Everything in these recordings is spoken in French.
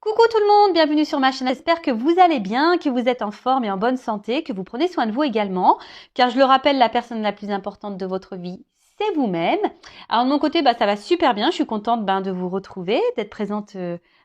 Coucou tout le monde, bienvenue sur ma chaîne. J'espère que vous allez bien, que vous êtes en forme et en bonne santé, que vous prenez soin de vous également. Car je le rappelle, la personne la plus importante de votre vie, c'est vous-même. Alors de mon côté, ça va super bien. Je suis contente de vous retrouver, d'être présente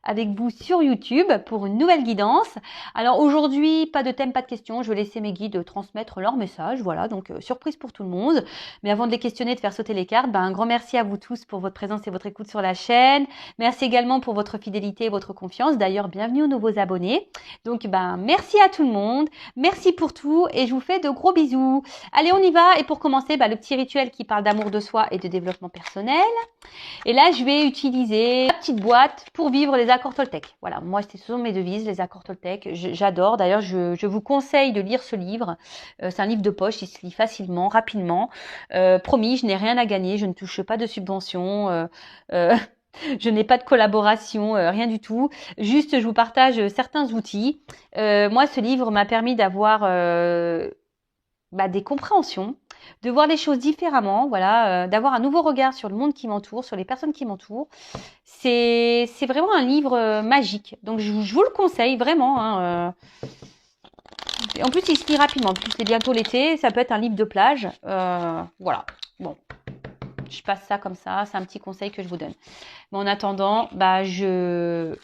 avec vous sur YouTube pour une nouvelle guidance. Alors aujourd'hui, pas de thème, pas de questions. Je vais laisser mes guides transmettre leur message. Voilà, donc surprise pour tout le monde. Mais avant de les questionner, de faire sauter les cartes, un grand merci à vous tous pour votre présence et votre écoute sur la chaîne. Merci également pour votre fidélité et votre confiance. D'ailleurs, bienvenue aux nouveaux abonnés. Donc, merci à tout le monde. Merci pour tout et je vous fais de gros bisous. Allez, on y va. Et pour commencer, le petit rituel qui parle d'amour de soi et de développement personnel. Et là, je vais utiliser la petite boîte pour vivre les accords Toltec. Voilà, moi, ce sont mes devises, les accords Toltec. J'adore. D'ailleurs, je vous conseille de lire ce livre. C'est un livre de poche, il se lit facilement, rapidement. Promis, je n'ai rien à gagner, je ne touche pas de subventions. Je n'ai pas de collaboration, rien du tout. Juste, je vous partage certains outils. Moi, ce livre m'a permis d'avoir des compréhensions, de voir les choses différemment, voilà, d'avoir un nouveau regard sur le monde qui m'entoure, sur les personnes qui m'entourent. C'est vraiment un livre magique. Donc, je vous le conseille vraiment. En plus, il se lit rapidement. En plus, c'est bientôt l'été. Ça peut être un livre de plage. Voilà. Bon, je passe ça comme ça. C'est un petit conseil que je vous donne. Mais en attendant, je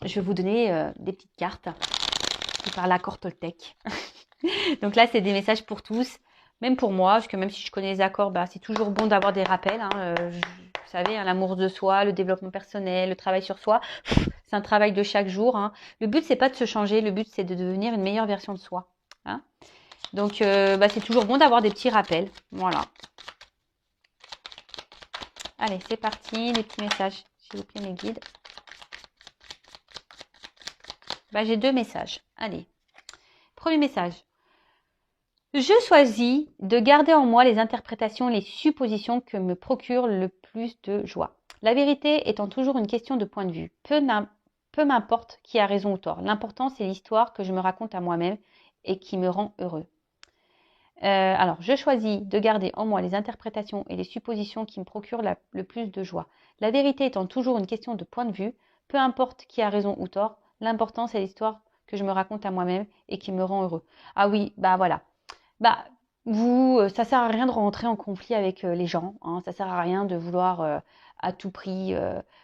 vais vous donner des petites cartes qui parlent l'accord Toltec. Donc là, c'est des messages pour tous, même pour moi, parce que même si je connais les accords, c'est toujours bon d'avoir des rappels. Vous savez, l'amour de soi, le développement personnel, le travail sur soi, c'est un travail de chaque jour. Le but, c'est pas de se changer, le but, c'est de devenir une meilleure version de soi. Donc, c'est toujours bon d'avoir des petits rappels. Voilà. Allez, c'est parti, les petits messages. S'il vous plaît, mes guides. J'ai deux messages. Allez. Premier message. Je choisis de garder en moi les interprétations et les suppositions que me procurent le plus de joie. La vérité étant toujours une question de point de vue. Peu m'importe qui a raison ou tort. L'important, c'est l'histoire que je me raconte à moi-même et qui me rend heureux. Alors, je choisis de garder en moi les interprétations et les suppositions qui me procurent le plus de joie. La vérité étant toujours une question de point de vue. Peu importe qui a raison ou tort. L'important, c'est l'histoire que je me raconte à moi-même et qui me rend heureux. Ah oui, voilà. Ça sert à rien de rentrer en conflit avec les gens. Ça sert à rien de vouloir à tout prix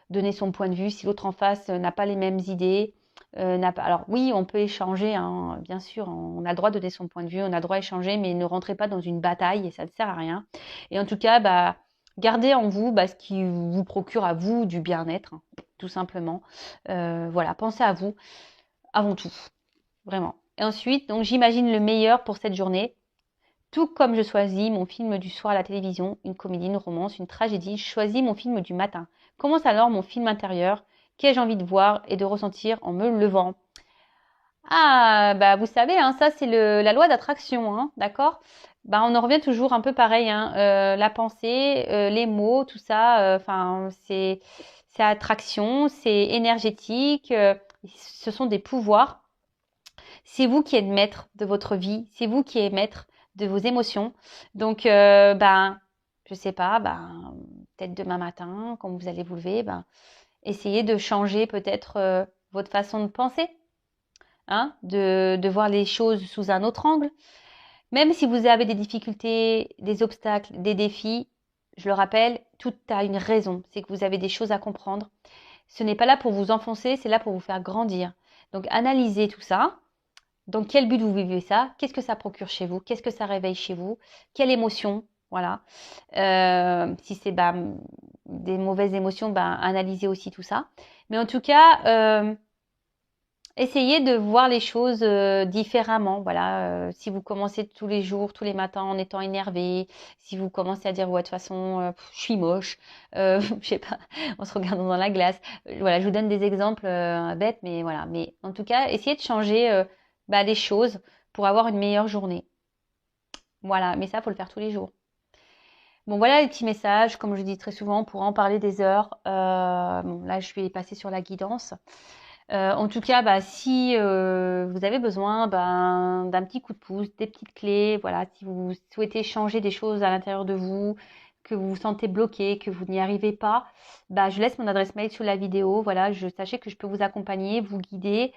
donner son point de vue si l'autre en face n'a pas les mêmes idées. Alors oui, on peut échanger, bien sûr, on a le droit de donner son point de vue, on a le droit d'échanger, mais ne rentrez pas dans une bataille et ça ne sert à rien. Et en tout cas, gardez en vous ce qui vous procure à vous du bien-être, tout simplement. Voilà, pensez à vous avant tout, vraiment. Et ensuite, donc j'imagine le meilleur pour cette journée. Tout comme je choisis mon film du soir à la télévision, une comédie, une romance, une tragédie, je choisis mon film du matin. Commence alors mon film intérieur qu'ai-je envie de voir et de ressentir en me levant. Ah, vous savez, ça c'est la loi d'attraction, d'accord. On en revient toujours un peu pareil, la pensée, les mots, tout ça, c'est attraction, c'est énergétique, ce sont des pouvoirs. C'est vous qui êtes maître de votre vie, c'est vous qui êtes maître de vos émotions. Donc, je sais pas, peut-être demain matin, quand vous allez vous lever, essayez de changer peut-être votre façon de penser, de voir les choses sous un autre angle. Même si vous avez des difficultés, des obstacles, des défis, je le rappelle, tout a une raison. C'est que vous avez des choses à comprendre. Ce n'est pas là pour vous enfoncer, c'est là pour vous faire grandir. Donc, analysez tout ça. Dans quel but vous vivez ça? Qu'est-ce que ça procure chez vous? Qu'est-ce que ça réveille chez vous? Quelle émotion? Voilà. Si c'est des mauvaises émotions, analysez aussi tout ça. Mais en tout cas, essayez de voir les choses différemment. Voilà. Si vous commencez tous les jours, tous les matins en étant énervé, si vous commencez à dire ouais de toute façon je suis moche, je sais pas, en se regardant dans la glace. Voilà, je vous donne des exemples bêtes, mais voilà. Mais en tout cas, essayez de changer les choses pour avoir une meilleure journée. Voilà, mais ça, faut le faire tous les jours. Bon, voilà les petits messages. Comme je dis très souvent, on pourra en parler des heures. Là, je vais passer sur la guidance. En tout cas, si vous avez besoin d'un petit coup de pouce, des petites clés, voilà, si vous souhaitez changer des choses à l'intérieur de vous, que vous vous sentez bloqué, que vous n'y arrivez pas, bah, je laisse mon adresse mail sous la vidéo. Voilà, sachez que je peux vous accompagner, vous guider.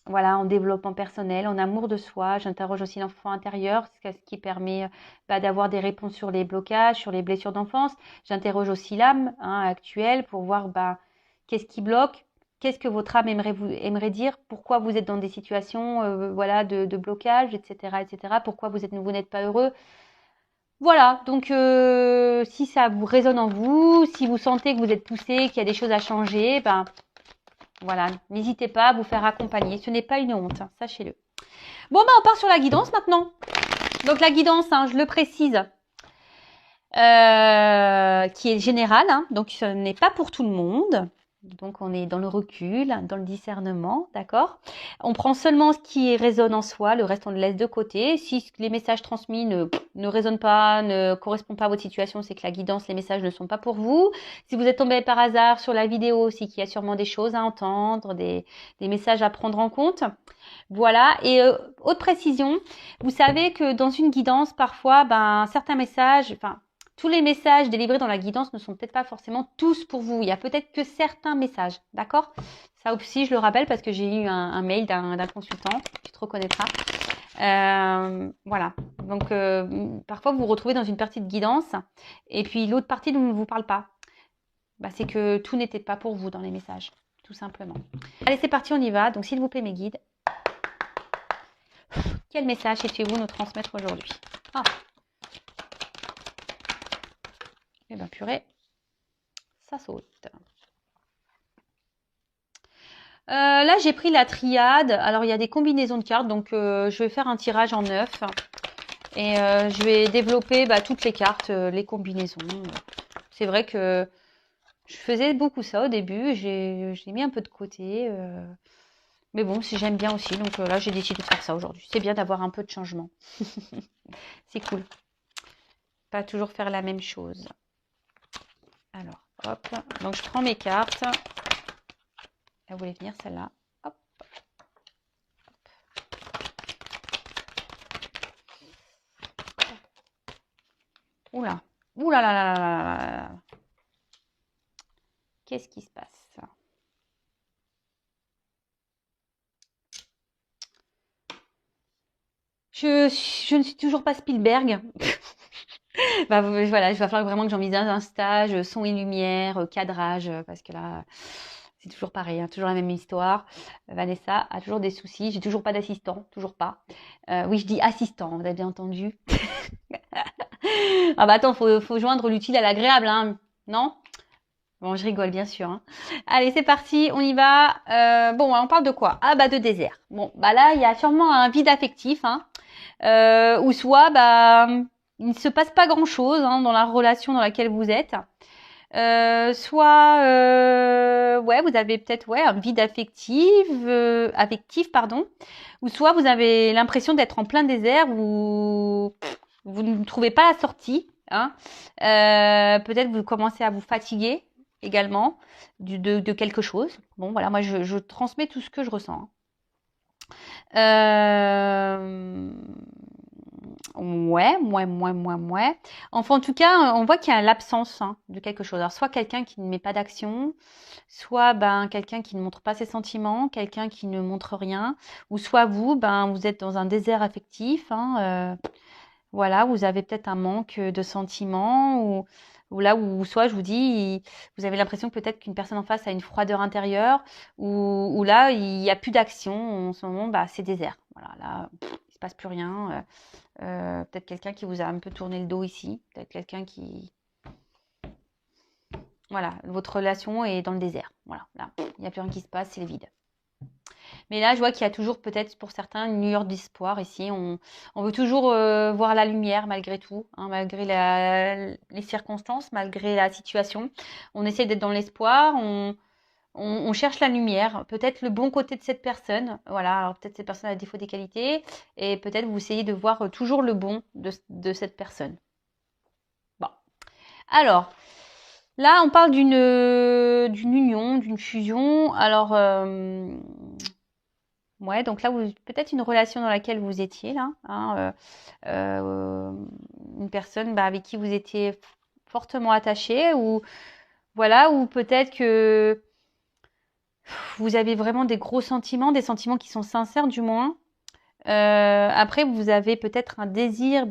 Voilà, en développement personnel, en amour de soi. J'interroge aussi l'enfant intérieur, ce qui permet d'avoir des réponses sur les blocages, sur les blessures d'enfance. J'interroge aussi l'âme actuelle pour voir qu'est-ce qui bloque, qu'est-ce que votre âme aimerait dire, pourquoi vous êtes dans des situations voilà, de blocage, etc., etc., pourquoi vous n'êtes pas heureux. Voilà, donc si ça vous résonne en vous, si vous sentez que vous êtes poussé, qu'il y a des choses à changer, voilà, n'hésitez pas à vous faire accompagner. Ce n'est pas une honte, sachez-le. Bon, on part sur la guidance maintenant. Donc la guidance, je le précise, qui est générale, donc ce n'est pas pour tout le monde. Donc on est dans le recul, dans le discernement, d'accord? On prend seulement ce qui résonne en soi, le reste on le laisse de côté. Si les messages transmis ne résonnent pas, ne correspondent pas à votre situation, c'est que la guidance, les messages ne sont pas pour vous. Si vous êtes tombé par hasard sur la vidéo aussi, qu'il y a sûrement des choses à entendre, des messages à prendre en compte. Voilà, et autre précision, vous savez que dans une guidance, parfois, certains messages, tous les messages délivrés dans la guidance ne sont peut-être pas forcément tous pour vous. Il y a peut-être que certains messages, d'accord? Ça aussi, je le rappelle parce que j'ai eu un mail d'un consultant, tu te reconnaîtras. Voilà, donc parfois vous vous retrouvez dans une partie de guidance et puis l'autre partie ne vous parle pas. C'est que tout n'était pas pour vous dans les messages, tout simplement. Allez, c'est parti, on y va. Donc s'il vous plaît mes guides, quel message souhaitez-vous nous transmettre aujourd'hui? Eh bien, purée, ça saute. Là, j'ai pris la triade. Alors, il y a des combinaisons de cartes. Donc, je vais faire un tirage en 9. Et je vais développer toutes les cartes, les combinaisons. C'est vrai que je faisais beaucoup ça au début. J'ai mis un peu de côté. Mais bon, si j'aime bien aussi. Donc là, j'ai décidé de faire ça aujourd'hui. C'est bien d'avoir un peu de changement. C'est cool. Pas toujours faire la même chose. Alors, hop. Donc, je prends mes cartes. Elle voulait venir, celle-là. Hop. Oula. Oula là là là là là. Qu'est-ce qui se passe? Je ne suis toujours pas Spielberg. Voilà, il va falloir vraiment que j'envisage un stage, son et lumière, cadrage, parce que là, c'est toujours pareil, toujours la même histoire. Vanessa a toujours des soucis, j'ai toujours pas d'assistant, toujours pas. Oui, je dis assistant, vous avez bien entendu. Attends, faut joindre l'utile à l'agréable, non? Bon, je rigole, bien sûr. Allez, c'est parti, on y va. Bon, on parle de quoi? De désert. Bon, là, il y a sûrement un vide affectif, ou soit, il ne se passe pas grand-chose dans la relation dans laquelle vous êtes. Soit, vous avez peut-être un vide affectif, pardon. Ou soit vous avez l'impression d'être en plein désert où vous ne trouvez pas la sortie. Peut-être vous commencez à vous fatiguer également de quelque chose. Bon, voilà, moi je transmets tout ce que je ressens. Ouais. Enfin, en tout cas, on voit qu'il y a l'absence de quelque chose. Alors, soit quelqu'un qui ne met pas d'action, soit quelqu'un qui ne montre pas ses sentiments, quelqu'un qui ne montre rien, ou soit vous, vous êtes dans un désert affectif. Voilà, vous avez peut-être un manque de sentiments, ou soit je vous dis, vous avez l'impression que peut-être qu'une personne en face a une froideur intérieure, ou là, il n'y a plus d'action. En ce moment, c'est désert. Voilà, là, il se passe plus rien. Peut-être quelqu'un qui vous a un peu tourné le dos ici. Peut-être quelqu'un qui... Voilà, votre relation est dans le désert. Voilà, là, il n'y a plus rien qui se passe, c'est le vide. Mais là, je vois qu'il y a toujours peut-être pour certains une lueur d'espoir ici. On veut toujours voir la lumière malgré tout, malgré les circonstances, malgré la situation. On essaie d'être dans l'espoir, on cherche la lumière, peut-être le bon côté de cette personne. Voilà, alors peut-être cette personne a défaut des qualités et peut-être vous essayez de voir toujours le bon de cette personne. Bon, alors... Là, on parle d'une union, d'une fusion. Alors, Ouais, donc là, peut-être une relation dans laquelle vous étiez, là, hein, une personne avec qui vous étiez fortement attaché, ou voilà, ou peut-être que vous avez vraiment des gros sentiments, des sentiments qui sont sincères du moins. Après, vous avez peut-être un désir,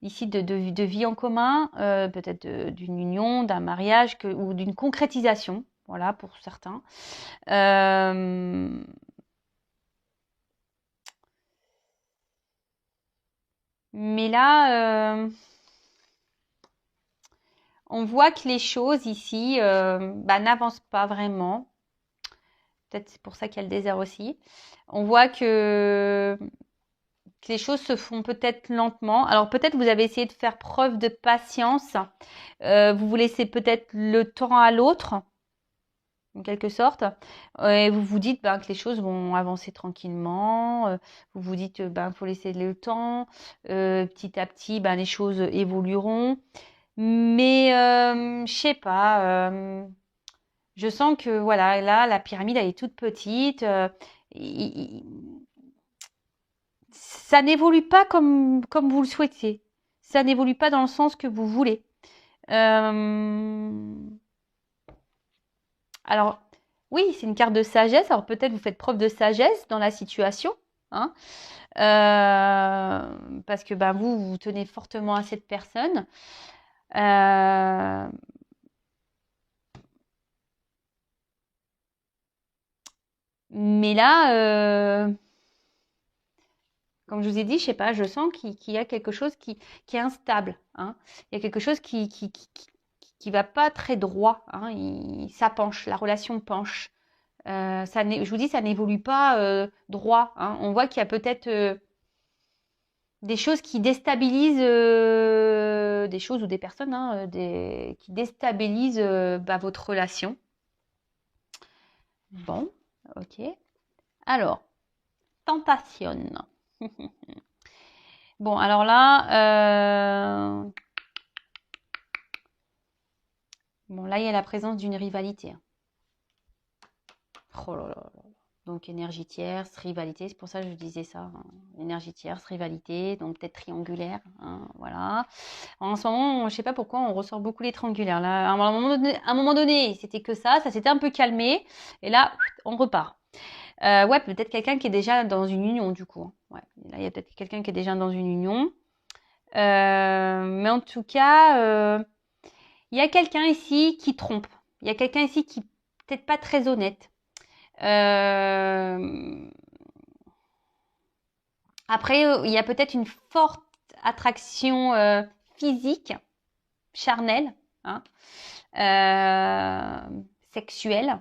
ici de vie en commun, peut-être d'une union, d'un mariage ou d'une concrétisation, voilà, pour certains. Mais là, on voit que les choses ici n'avancent pas vraiment. Peut-être c'est pour ça qu'il y a le désert aussi. On voit que les choses se font peut-être lentement. Alors peut-être vous avez essayé de faire preuve de patience. Vous vous laissez peut-être le temps à l'autre, en quelque sorte. Et vous vous dites que les choses vont avancer tranquillement. Vous vous dites faut laisser le temps. Petit à petit, les choses évolueront. Mais je sais pas. Je sens que voilà, là, la pyramide elle est toute petite. Ça n'évolue pas comme vous le souhaitiez. Ça n'évolue pas dans le sens que vous voulez. Alors, oui, c'est une carte de sagesse. Alors peut-être vous faites preuve de sagesse dans la situation, hein, parce que vous tenez fortement à cette personne. Mais là, comme je vous ai dit, je sais pas, je sens qu'il y a quelque chose qui est instable, hein. Il y a quelque chose qui va pas très droit, hein. Ça penche, la relation penche. Je vous dis, ça n'évolue pas droit, hein. On voit qu'il y a peut-être des choses qui déstabilisent, des choses ou des personnes, hein, qui déstabilisent votre relation. Bon, ok. Alors, tentation. Bon, alors là, là, il y a la présence d'une rivalité. Oh là là là. Donc, énergie tierce, rivalité, c'est pour ça que je disais ça, hein. Énergie tierce, rivalité, donc peut-être triangulaire, hein, voilà. En ce moment, je sais pas pourquoi, on ressort beaucoup les triangulaires. Là, à un moment donné, c'était que ça s'était un peu calmé, et là, on repart. Ouais, peut-être quelqu'un qui est déjà dans une union, du coup. Ouais, là, il y a peut-être quelqu'un qui est déjà dans une union. Mais en tout cas, il y a quelqu'un ici qui trompe. Il y a quelqu'un ici qui peut-être pas très honnête. Après, il y a peut-être une forte attraction physique, charnelle, hein, sexuelle.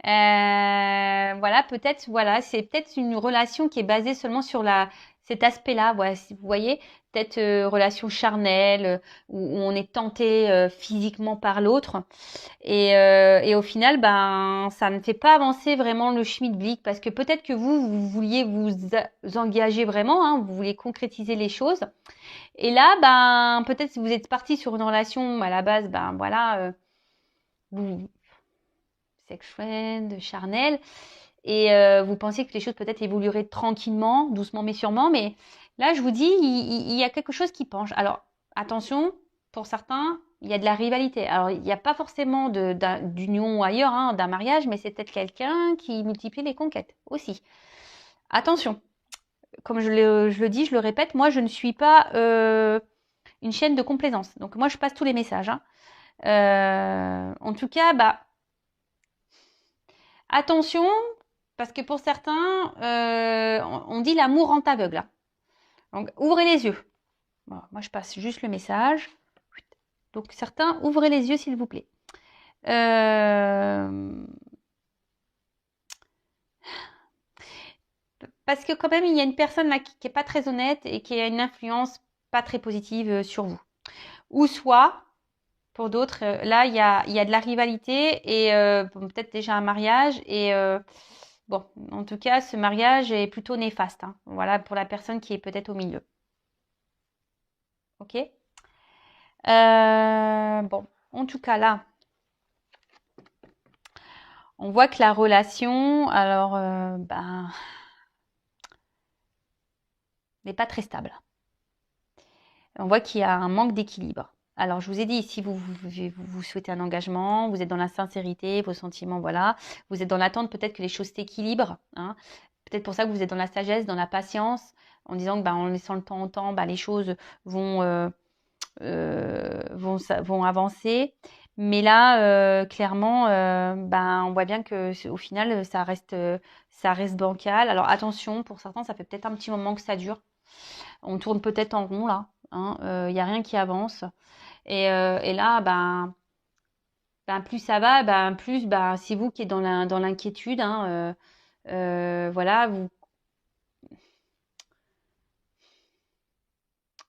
Voilà, peut-être, voilà, c'est peut-être une relation qui est basée seulement sur cet aspect-là. Voilà, si vous voyez, peut-être relation charnelle où on est tenté physiquement par l'autre. Et au final, ça ne fait pas avancer vraiment le schmilblick parce que peut-être que vous vouliez vous engager vraiment, hein, vous vouliez concrétiser les choses. Et là, peut-être si vous êtes parti sur une relation à la base, voilà, vous sex friend, charnel, et vous pensiez que les choses peut-être évolueraient tranquillement, doucement mais sûrement. Mais là, je vous dis, il y a quelque chose qui penche. Alors, attention, pour certains, il y a de la rivalité. Alors, il n'y a pas forcément d'union ou ailleurs, hein, d'un mariage, mais c'est peut-être quelqu'un qui multiplie les conquêtes aussi. Attention, comme je le dis, je le répète, moi, je ne suis pas une chaîne de complaisance. Donc, moi, je passe tous les messages, hein. En tout cas, attention, parce que pour certains, on dit l'amour rend aveugle, hein. Donc, ouvrez les yeux. Bon, moi, je passe juste le message. Donc, certains, ouvrez les yeux, s'il vous plaît. Parce que quand même, il y a une personne là qui n'est pas très honnête et qui a une influence pas très positive sur vous. Ou soit, pour d'autres, là, il y a de la rivalité et peut-être déjà un mariage. Et bon, en tout cas, ce mariage est plutôt néfaste, hein. Voilà, pour la personne qui est peut-être au milieu. Ok. Bon, en tout cas, là, On voit que la relation, alors, ben, n'est pas très stable. On voit qu'il y a un manque d'équilibre. Alors, je vous ai dit, si vous souhaitez un engagement, vous êtes dans la sincérité, vos sentiments, voilà. Vous êtes dans l'attente peut-être que les choses s'équilibrent. Hein. Peut-être pour ça que vous êtes dans la sagesse, dans la patience, en disant que en laissant le temps au temps, les choses vont avancer. Mais là, clairement, on voit bien que au final, ça reste bancal. Alors attention, pour certains, ça fait peut-être un petit moment que ça dure. On tourne peut-être en rond là. Il n'y a rien qui avance. Et là, plus ça va, plus c'est vous qui êtes dans l'inquiétude. Voilà, vous.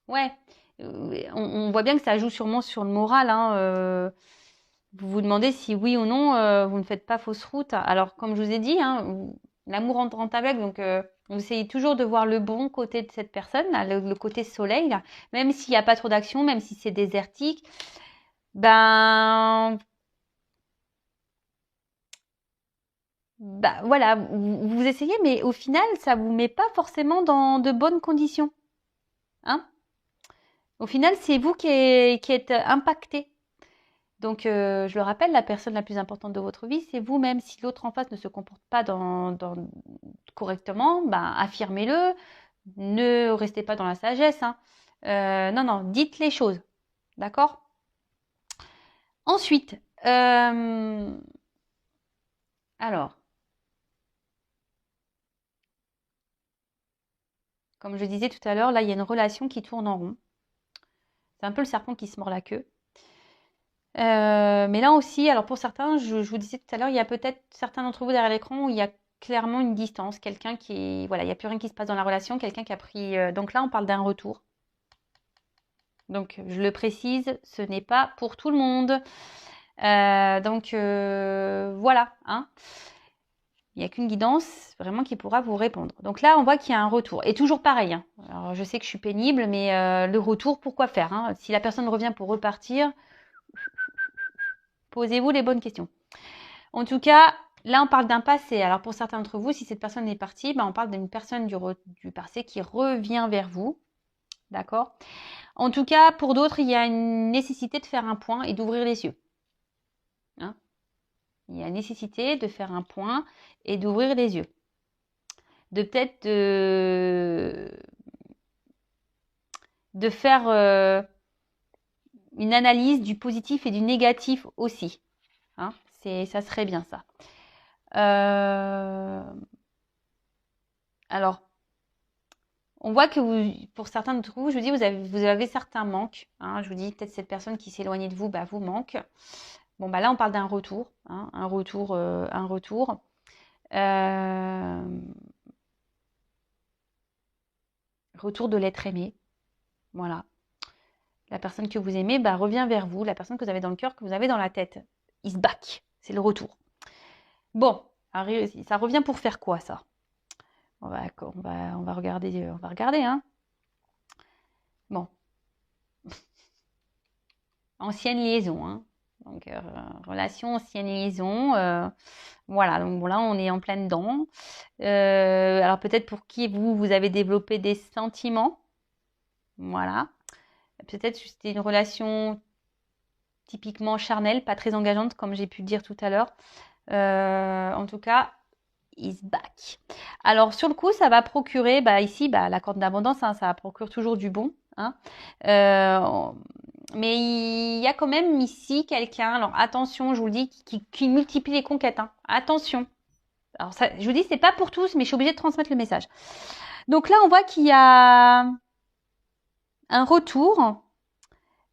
Ouais, on voit bien que ça joue sûrement sur le moral. Vous vous demandez si oui ou non, vous ne faites pas fausse route. Alors, comme je vous ai dit, l'amour rentre avec, donc vous essayez toujours de voir le bon côté de cette personne, là, le côté soleil, là, même s'il n'y a pas trop d'action, même si c'est désertique. Voilà, vous essayez, mais au final, ça vous met pas forcément dans de bonnes conditions. Hein? Au final, c'est vous qui êtes impacté. Donc, je le rappelle, la personne la plus importante de votre vie, c'est vous-même. Si l'autre en face ne se comporte pas correctement, affirmez-le. Ne restez pas dans la sagesse. Non, dites les choses. D'accord? Ensuite, alors, comme je disais tout à l'heure, là, il y a une relation qui tourne en rond. C'est un peu le serpent qui se mord la queue. Mais là aussi, alors pour certains, je vous disais tout à l'heure, il y a peut-être certains d'entre vous derrière l'écran où il y a clairement une distance, quelqu'un qui, voilà, il n'y a plus rien qui se passe dans la relation, quelqu'un qui a pris. Donc là, on parle d'un retour. Donc, je le précise, ce n'est pas pour tout le monde. Voilà. Il n'y a qu'une guidance vraiment qui pourra vous répondre. Donc là, on voit qu'il y a un retour. Et toujours pareil. Alors, je sais que je suis pénible, mais le retour, pourquoi faire Si la personne revient pour repartir, posez-vous les bonnes questions. En tout cas, là, on parle d'un passé. Alors, pour certains d'entre vous, si cette personne est partie, on parle d'une personne du passé qui revient vers vous. D'accord? En tout cas, pour d'autres, il y a une nécessité de faire un point et d'ouvrir les yeux. Il y a nécessité de faire un point et d'ouvrir les yeux. De peut-être de faire une analyse du positif et du négatif aussi. Ça serait bien ça. Alors, on voit que pour certains d'entre vous, je vous dis, vous avez certains manques. Je vous dis, peut-être cette personne qui s'éloignait de vous, vous manque. Bon, là, on parle d'un retour. Un retour. Retour de l'être aimé. Voilà. La personne que vous aimez revient vers vous. La personne que vous avez dans le cœur, que vous avez dans la tête. Is back. C'est le retour. Bon, ça revient pour faire quoi, ça? On va regarder. On va regarder, Bon. Ancienne liaison, Donc, relation, ancienne liaison. Voilà, donc là, on est en pleine dedans. Alors, peut-être pour qui vous avez développé des sentiments. Voilà. Peut-être que c'était une relation typiquement charnelle, pas très engageante, comme j'ai pu le dire tout à l'heure. En tout cas, is back. Alors, sur le coup, ça va procurer, ici, la corde d'abondance, ça procure toujours du bon. Mais il y a quand même ici quelqu'un, alors attention, je vous le dis, qui multiplie les conquêtes. Attention. Alors, ça, je vous dis, c'est pas pour tous, mais je suis obligée de transmettre le message. Donc là, on voit qu'il y a un retour.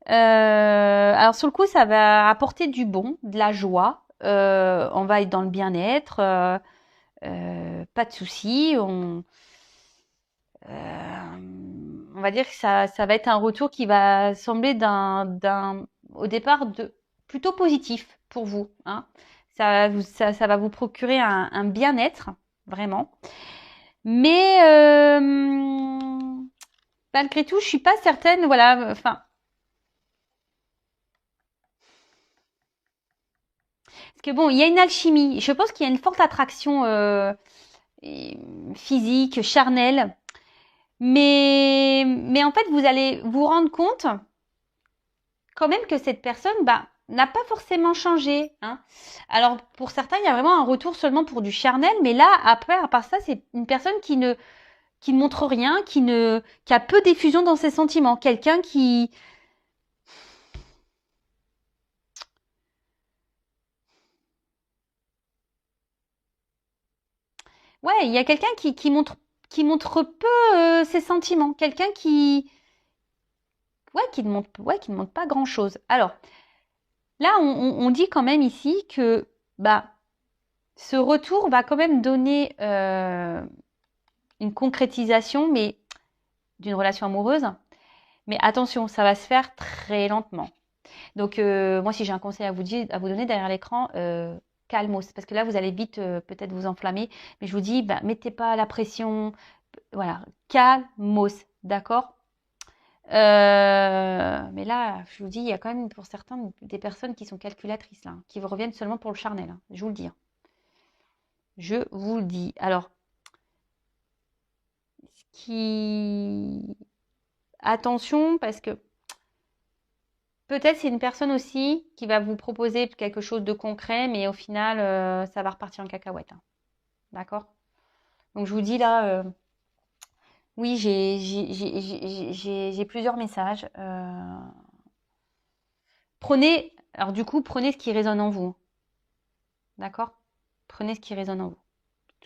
Alors sur le coup, ça va apporter du bon, de la joie. On va être dans le bien-être, pas de soucis. On va dire que ça va être un retour qui va sembler au départ plutôt positif pour vous. Ça va vous procurer un bien-être, vraiment. Mais malgré tout, je suis pas certaine. Voilà, Parce que bon, il y a une alchimie. Je pense qu'il y a une forte attraction physique, charnelle. Mais en fait, vous allez vous rendre compte quand même que cette personne n'a pas forcément changé. Hein. Alors, pour certains, il y a vraiment un retour seulement pour du charnel. Mais là, après, à part ça, c'est une personne qui ne montre rien, qui a peu d'effusion dans ses sentiments. Quelqu'un qui... Ouais, il y a quelqu'un qui montre peu ses sentiments. Quelqu'un qui ne montre pas grand-chose. Alors, là, on dit quand même ici que ce retour va quand même donner une concrétisation, mais d'une relation amoureuse. Mais attention, ça va se faire très lentement. Donc, moi, si j'ai un conseil à vous donner derrière l'écran, calmos. Parce que là, vous allez vite peut-être vous enflammer. Mais je vous dis, mettez pas la pression. Voilà, calmos. D'accord. Mais là, je vous dis, il y a quand même pour certains des personnes qui sont calculatrices, là, qui vous reviennent seulement pour le charnel. Hein, je vous le dis. Hein. Je vous le dis. Alors, attention, parce que peut-être c'est une personne aussi qui va vous proposer quelque chose de concret, mais au final, ça va repartir en cacahuète. Hein. D'accord. Donc, je vous dis là, oui, j'ai plusieurs messages. Prenez ce qui résonne en vous. D'accord. Prenez ce qui résonne en vous.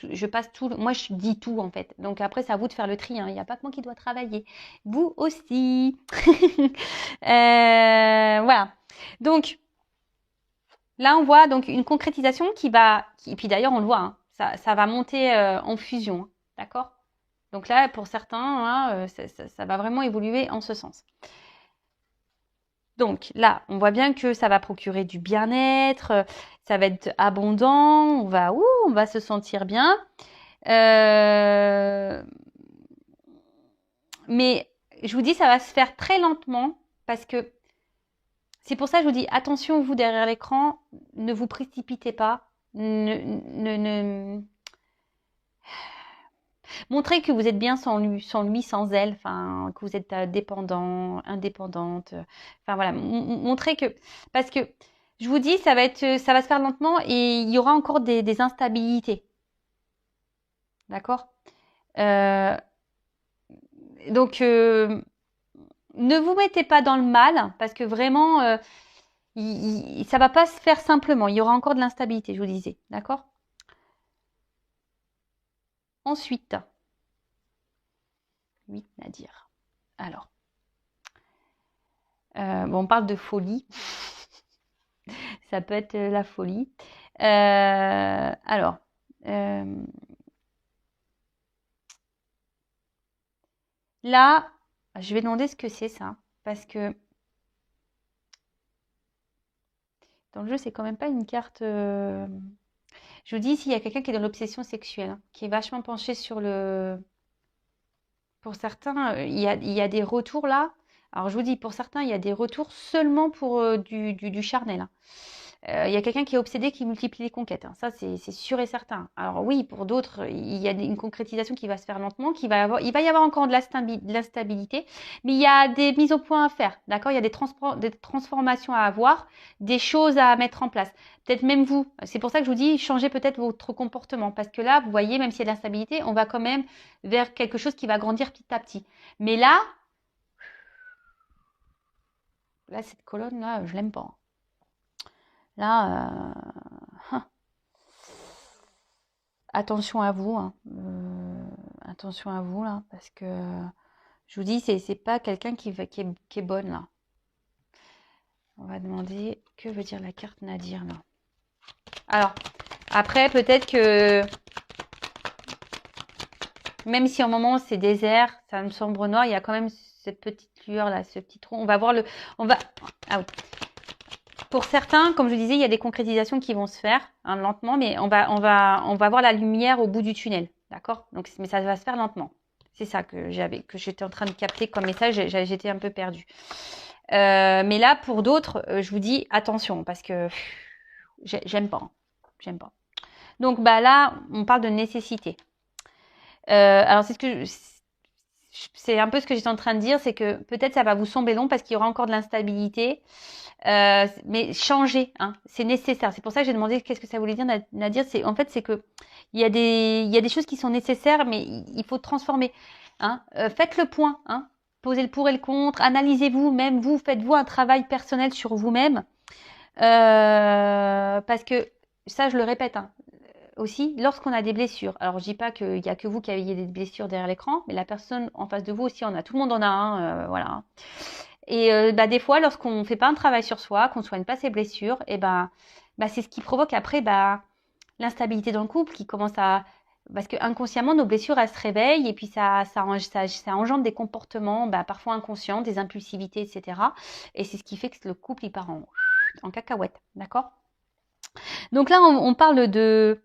Je passe tout, moi je dis tout en fait. Donc après c'est à vous de faire le tri. Hein. Il n'y a pas que moi qui dois travailler. Vous aussi. Voilà. Donc là on voit donc une concrétisation et puis d'ailleurs on le voit, hein, ça va monter en fusion. Hein. D'accord. Donc là pour certains, hein, ça va vraiment évoluer en ce sens. Donc là, on voit bien que ça va procurer du bien-être, ça va être abondant, on va se sentir bien. Mais je vous dis, ça va se faire très lentement parce que c'est pour ça que je vous dis, attention, vous derrière l'écran, ne vous précipitez pas. Montrez que vous êtes bien sans lui, sans elle, enfin, que vous êtes dépendant, indépendante. Enfin voilà, montrez que... Parce que je vous dis, ça va se faire lentement et il y aura encore des instabilités. D'accord. Donc, ne vous mettez pas dans le mal parce que vraiment, ça va pas se faire simplement. Il y aura encore de l'instabilité, je vous disais. D'accord. Ensuite, 8, Nadir. Alors, on parle de folie. Ça peut être la folie. Alors, là, je vais demander ce que c'est ça. Parce que dans le jeu, c'est quand même pas une carte... Je vous dis, s'il y a quelqu'un qui est dans l'obsession sexuelle, hein, qui est vachement penché sur le... Pour certains, il y a des retours là. Alors, je vous dis, pour certains, il y a des retours seulement pour du charnel. Hein. Il y a quelqu'un qui est obsédé, qui multiplie les conquêtes. Hein. Ça, c'est sûr et certain. Alors oui, pour d'autres, il y a une concrétisation qui va se faire lentement, il va y avoir encore de l'instabilité, mais il y a des mises au point à faire. D'accord. Il y a des transformations à avoir, des choses à mettre en place. Peut-être même vous. C'est pour ça que je vous dis, changez peut-être votre comportement. Parce que là, vous voyez, même s'il y a de l'instabilité, on va quand même vers quelque chose qui va grandir petit à petit. Mais là, cette colonne-là, je l'aime pas. Là, attention à vous, hein. Attention à vous là, parce que je vous dis, c'est pas quelqu'un qui est bonne là. On va demander que veut dire la carte Nadir là. Alors, après peut-être que même si au moment c'est désert, ça me sombre noir, il y a quand même cette petite lueur là, ce petit trou. On va voir ah oui. Pour certains, comme je disais, il y a des concrétisations qui vont se faire hein, lentement, mais on va voir la lumière au bout du tunnel, d'accord. Donc, mais ça va se faire lentement. C'est ça que j'étais en train de capter comme message. J'étais un peu perdue. Mais là, pour d'autres, je vous dis attention parce que j'aime pas. J'aime pas. Donc, bah là, on parle de nécessité. Alors, c'est un peu ce que j'étais en train de dire, c'est que peut-être ça va vous sembler long parce qu'il y aura encore de l'instabilité. Mais changer, hein, c'est nécessaire. C'est pour ça que j'ai demandé qu'est-ce que ça voulait dire, Nadir. En fait, c'est que il y a des choses qui sont nécessaires, mais il faut transformer. Hein. Faites le point, hein. Posez le pour et le contre, analysez-vous, même vous, faites-vous un travail personnel sur vous-même. Parce que, ça je le répète, hein, aussi, lorsqu'on a des blessures, alors je dis pas qu'il y a que vous qui avez des blessures derrière l'écran, mais la personne en face de vous aussi en a, tout le monde en a un, voilà. Et des fois, lorsqu'on ne fait pas un travail sur soi, qu'on ne soigne pas ses blessures, et c'est ce qui provoque après l'instabilité dans le couple qui commence à... Parce que inconsciemment, nos blessures, elles se réveillent et puis ça engendre des comportements parfois inconscients, des impulsivités, etc. Et c'est ce qui fait que le couple, il part en cacahuète, d'accord? Donc là, on parle que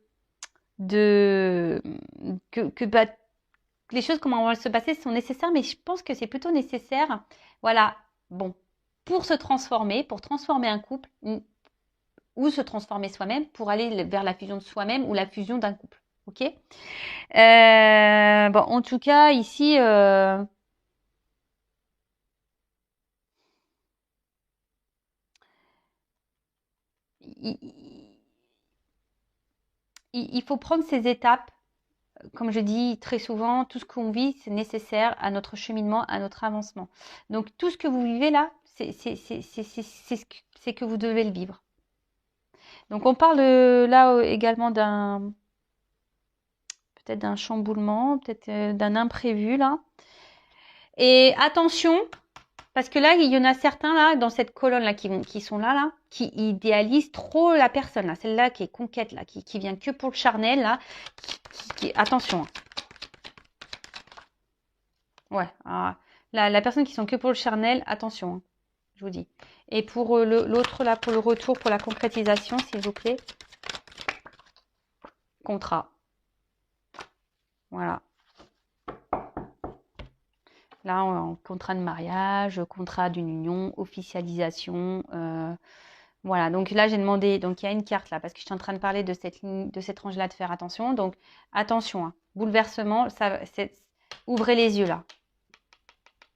les choses, comment vont se passer, sont nécessaires, mais je pense que c'est plutôt nécessaire, voilà, bon, pour se transformer, pour transformer un couple, ou se transformer soi-même, pour aller vers la fusion de soi-même ou la fusion d'un couple, ok? Bon, en tout cas, ici, il faut prendre ces étapes. Comme je dis très souvent, tout ce qu'on vit, c'est nécessaire à notre cheminement, à notre avancement. Donc tout ce que vous vivez là, c'est que vous devez le vivre. Donc on parle là également peut-être d'un chamboulement, peut-être d'un imprévu là. Et attention, parce que là, il y en a certains là, dans cette colonne là, qui sont là, qui idéalisent trop la personne là, celle-là qui est conquête là, qui vient que pour le charnel là, attention. Ouais, la personne qui sont que pour le charnel, attention, hein, je vous dis. Et pour l'autre là, pour le retour, pour la concrétisation, s'il vous plaît. Contrat. Voilà. Là, on contrat de mariage, contrat d'une union, officialisation. Voilà, donc là, j'ai demandé, donc il y a une carte là, parce que je suis en train de parler de cette ligne, de cette range-là, de faire attention. Donc, attention, hein, bouleversement, ouvrez les yeux là.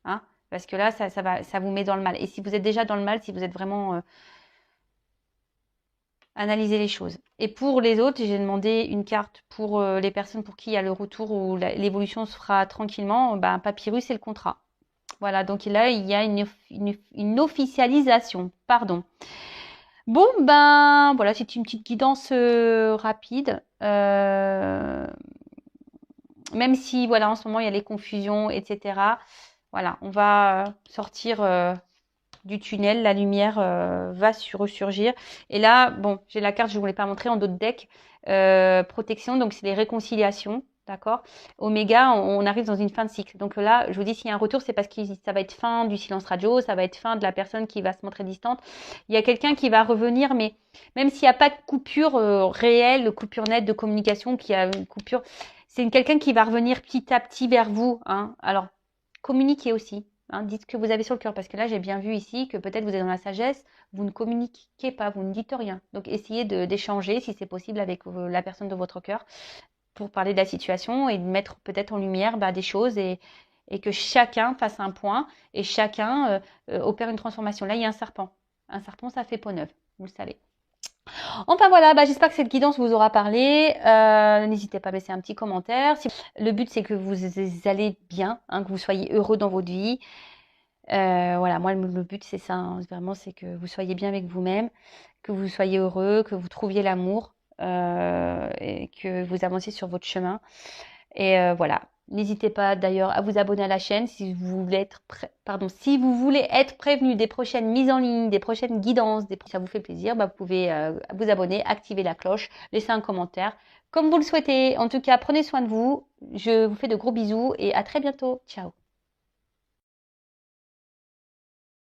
Hein, parce que là, ça vous met dans le mal. Et si vous êtes déjà dans le mal, si vous êtes vraiment... analysez les choses. Et pour les autres, j'ai demandé une carte pour les personnes pour qui il y a le retour ou l'évolution se fera tranquillement. Papyrus et le contrat. Voilà, donc là, il y a une officialisation. Pardon. Bon, voilà, c'est une petite guidance rapide. Même si, voilà, en ce moment, il y a les confusions, etc. Voilà, on va sortir du tunnel, la lumière va ressurgir. Et là, bon, j'ai la carte, je ne vous l'ai pas montrée en d'autres decks. Protection, donc c'est les réconciliations, d'accord? Oméga, on arrive dans une fin de cycle. Donc là, je vous dis, s'il y a un retour, c'est parce que ça va être fin du silence radio, ça va être fin de la personne qui va se montrer distante. Il y a quelqu'un qui va revenir, mais même s'il n'y a pas de coupure réelle, de coupure nette de communication, qu'il y a une coupure, c'est quelqu'un qui va revenir petit à petit vers vous. Hein. Alors, communiquez aussi. Hein, dites ce que vous avez sur le cœur, parce que là, j'ai bien vu ici que peut-être vous êtes dans la sagesse, vous ne communiquez pas, vous ne dites rien. Donc, essayez d'échanger, si c'est possible, avec la personne de votre cœur pour parler de la situation et de mettre peut-être en lumière des choses et que chacun fasse un point et chacun opère une transformation. Là, il y a un serpent. Un serpent, ça fait peau neuve, vous le savez. Enfin voilà, j'espère que cette guidance vous aura parlé. N'hésitez pas à laisser un petit commentaire. Le but, c'est que vous allez bien, hein, que vous soyez heureux dans votre vie. Voilà, moi, le but, c'est ça. Hein, vraiment, c'est que vous soyez bien avec vous-même, que vous soyez heureux, que vous trouviez l'amour et que vous avanciez sur votre chemin. Et voilà. N'hésitez pas d'ailleurs à vous abonner à la chaîne si vous voulez être prévenu des prochaines mises en ligne, des prochaines guidances, ça vous fait plaisir, vous pouvez vous abonner, activer la cloche, laisser un commentaire, comme vous le souhaitez. En tout cas, prenez soin de vous. Je vous fais de gros bisous et à très bientôt. Ciao.